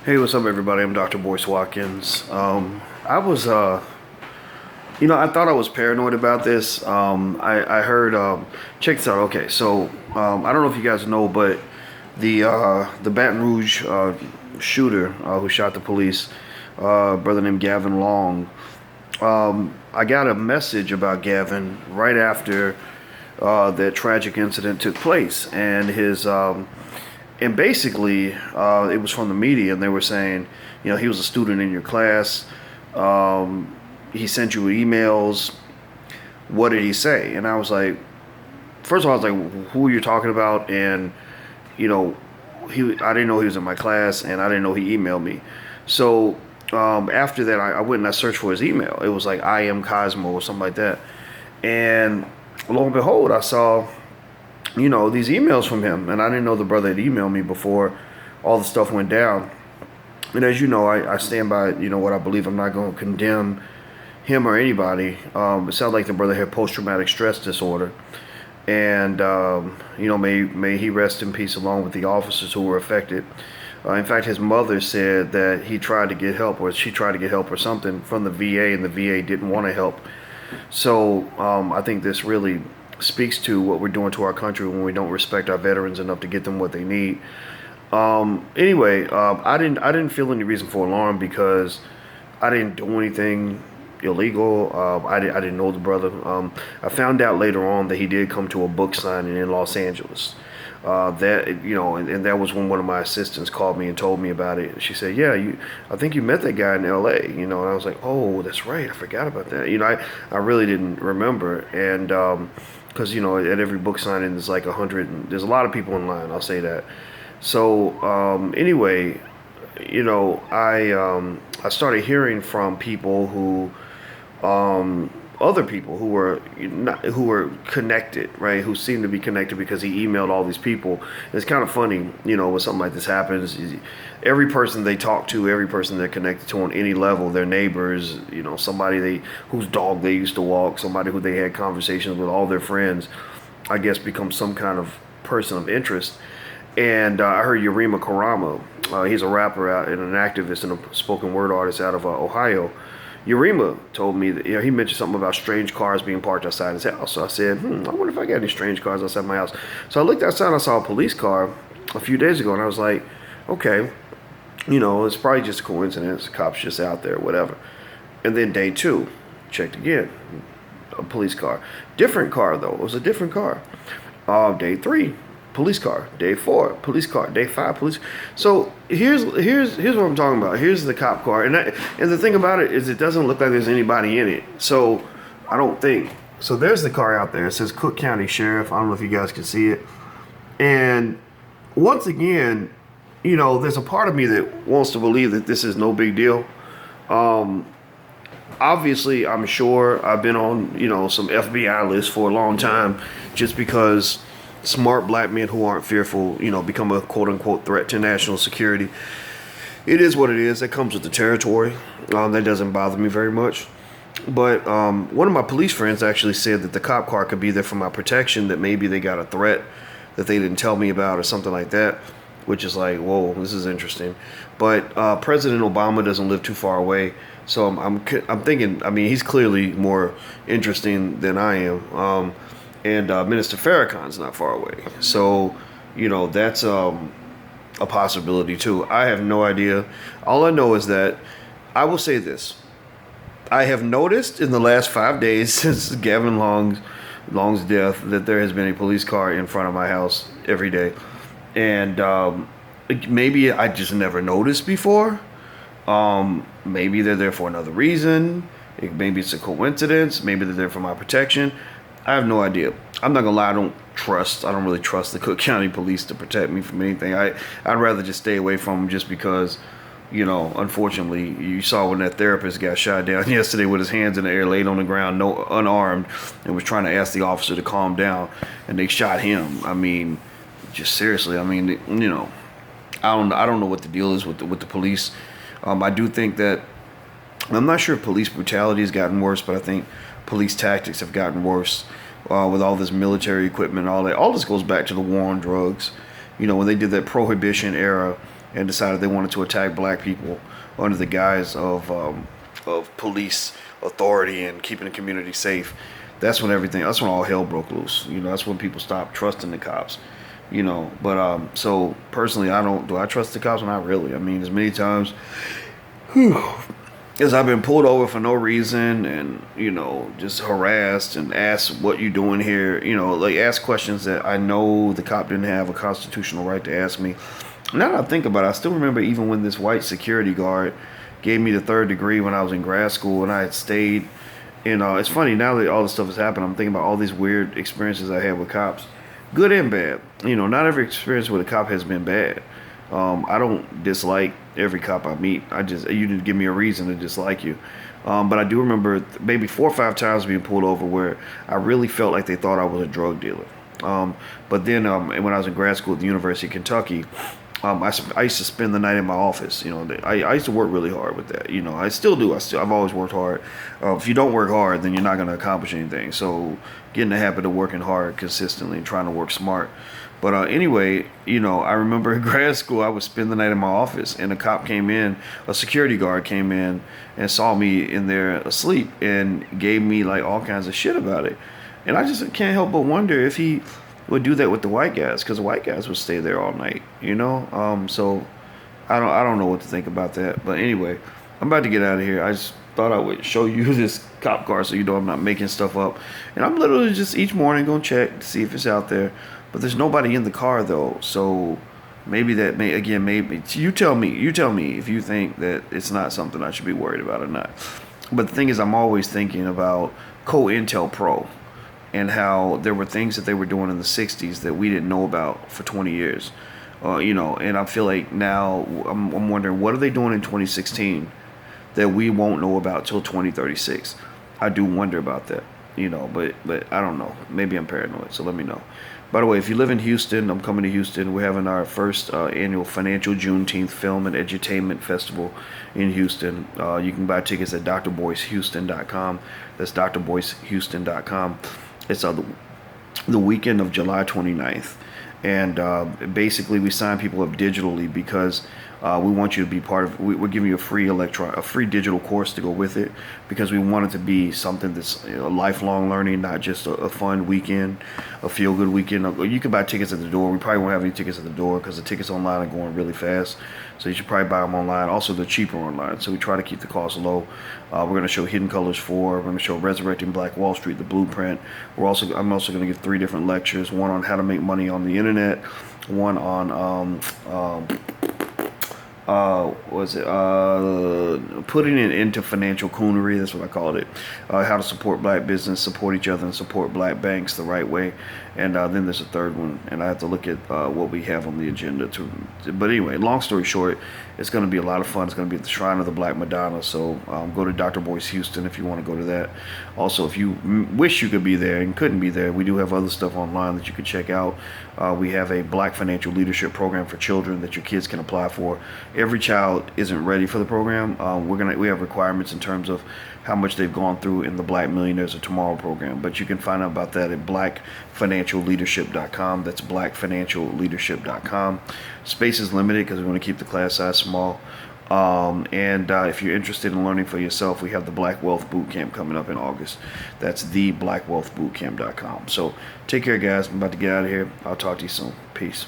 Hey, what's up, everybody? I'm Dr. Boyce Watkins. I was, I thought I was paranoid about this. I heard, check this out. Okay, so I don't know if you guys know, but the Baton Rouge shooter who shot the police, brother named Gavin Long. I got a message about Gavin right after that tragic incident took place, and basically, it was from the media, and they were saying, he was a student in your class. He sent you emails. What did he say? And I was like, first of all, I was like, who are you talking about? And, I didn't know he was in my class, and I didn't know he emailed me. So after that, I went and I searched for his email. It was like I am Cosmo or something like that. And lo and behold, I saw these emails from him, and I didn't know the brother had emailed me before all the stuff went down. And as you know, I stand by what I believe. I'm not going to condemn him or anybody. It sounds like the brother had post-traumatic stress disorder, and may he rest in peace along with the officers who were affected. In fact, his mother said that he tried to get help, or she tried to get help or something from the VA, and the VA didn't want to help. So I think this really speaks to what we're doing to our country when we don't respect our veterans enough to get them what they need. Anyway, I didn't feel any reason for alarm because I didn't do anything illegal. I didn't know the brother. I found out later on that he did come to a book signing in Los Angeles. And that was when one of my assistants called me and told me about it. She said, "Yeah, I think you met that guy in L.A." And I was like, "Oh, that's right. I forgot about that." I really didn't remember, and because at every book signing there's like 100. There's a lot of people in line. I'll say that. So anyway, I started hearing from people who other people who were connected, right? Who seemed to be connected because he emailed all these people. It's kind of funny, when something like this happens. Every person they talk to, every person they're connected to on any level, their neighbors, somebody whose dog they used to walk, somebody who they had conversations with, all their friends, I guess, become some kind of person of interest. And I heard Yurima Karama. He's a rapper and an activist and a spoken word artist out of Ohio. Yurima told me that he mentioned something about strange cars being parked outside his house. So I said, I wonder if I got any strange cars outside my house. So I looked outside and I saw a police car a few days ago, and I was like, okay, it's probably just a coincidence. The cop's just out there, whatever. And then day two, checked again, a police car. Different car, though. It was a different car. Day three, police car. Day 4, police car. Day 5, police. So here's what I'm talking about. Here's the cop car, and the thing about it is it doesn't look like there's anybody in it. So I don't think so. There's the car out there. It says Cook County Sheriff. I don't know if you guys can see it. And once again, there's a part of me that wants to believe that this is no big deal. Obviously, I'm sure I've been on some FBI lists for a long time, just because smart black men who aren't fearful, become a quote-unquote threat to national security. It is what it is. That comes with the territory. That doesn't bother me very much. But one of my police friends actually said that the cop car could be there for my protection, that maybe they got a threat that they didn't tell me about or something like that, which is like, whoa, this is interesting. But President Obama doesn't live too far away, so I'm thinking, he's clearly more interesting than I am. And Minister Farrakhan's not far away. So, that's a possibility too. I have no idea. All I know is that I will say this. I have noticed in the last 5 days since Gavin Long's death that there has been a police car in front of my house every day. And maybe I just never noticed before. Maybe they're there for another reason. Maybe it's a coincidence. Maybe they're there for my protection. I have no idea. I'm not gonna lie. I don't really trust the Cook County Police to protect me from anything. I'd rather just stay away from them, just because, unfortunately, you saw when that therapist got shot down yesterday with his hands in the air, laid on the ground, unarmed, and was trying to ask the officer to calm down, and they shot him. Just seriously. I don't know what the deal is with the police. I do think that I'm not sure if police brutality has gotten worse, but I think police tactics have gotten worse with all this military equipment, all that. All this goes back to the war on drugs. When they did that prohibition era and decided they wanted to attack black people under the guise of police authority and keeping the community safe. That's when all hell broke loose. That's when people stopped trusting the cops. But so personally, do I trust the cops? Not really. I mean, as many times as I've been pulled over for no reason and, just harassed and asked what you doing here, like ask questions that I know the cop didn't have a constitutional right to ask me. Now that I think about it, I still remember even when this white security guard gave me the 3rd degree when I was in grad school and I had stayed. It's funny, now that all this stuff has happened, I'm thinking about all these weird experiences I had with cops. Good and bad. Not every experience with a cop has been bad. I don't dislike every cop I meet. You didn't give me a reason to dislike you. But I do remember maybe 4 or 5 times being pulled over where I really felt like they thought I was a drug dealer. But then when I was in grad school at the University of Kentucky, I used to spend the night in my office. I used to work really hard with that. I still do. I've always worked hard. If you don't work hard, then you're not going to accomplish anything. So get in the habit of working hard consistently and trying to work smart. But anyway, I remember in grad school, I would spend the night in my office, and a security guard came in and saw me in there asleep and gave me like all kinds of shit about it. And I just can't help but wonder if he would do that with the white guys, because the white guys would stay there all night, So I don't know what to think about that. But anyway, I'm about to get out of here. I just thought I would show you this cop car so I'm not making stuff up. And I'm literally just each morning going to check to see if it's out there. But there's nobody in the car though, so maybe you tell me if you think that it's not something I should be worried about or not. But the thing is, I'm always thinking about COINTELPRO and how there were things that they were doing in the 60s that we didn't know about for 20 years. And I feel like now I'm wondering, what are they doing in 2016 that we won't know about till 2036? I do wonder about that, but I don't know. Maybe I'm paranoid, so let me know. By the way, if you live in Houston, I'm coming to Houston. We're having our first annual Financial Juneteenth Film and Edutainment Festival in Houston. You can buy tickets at drboycehouston.com. That's drboycehouston.com. It's the weekend of July 29th. And basically, we sign people up digitally because we want you to be part of. We're giving you a free digital course to go with it, because we want it to be something that's lifelong learning, not just a fun weekend, a feel good weekend. You can buy tickets at the door. We probably won't have any tickets at the door because the tickets online are going really fast. So you should probably buy them online. Also, they're cheaper online, so we try to keep the cost low. We're going to show Hidden Colors 4. We're going to show Resurrecting Black Wall Street, the Blueprint. I'm also going to give 3 different lectures. One on how to make money on the internet. One on putting it into financial coonery. That's what I called it. How to support black business, support each other, and support black banks the right way. And then there's a 3rd one, and I have to look at what we have on the agenda. But anyway, long story short, it's going to be a lot of fun. It's going to be at the Shrine of the Black Madonna. So go to Dr. Boyce Houston if you want to go to that. Also, if you wish you could be there and couldn't be there, we do have other stuff online that you could check out. We have a Black Financial Leadership Program for children that your kids can apply for. Every child isn't ready for the program. We have requirements in terms of how much they've gone through in the Black Millionaires of Tomorrow program. But you can find out about that at blackfinancialleadership.com. That's blackfinancialleadership.com. Space is limited because we want to keep the class size small. If you're interested in learning for yourself, we have the Black Wealth Bootcamp coming up in August. That's theblackwealthbootcamp.com. So take care, guys. I'm about to get out of here. I'll talk to you soon. Peace.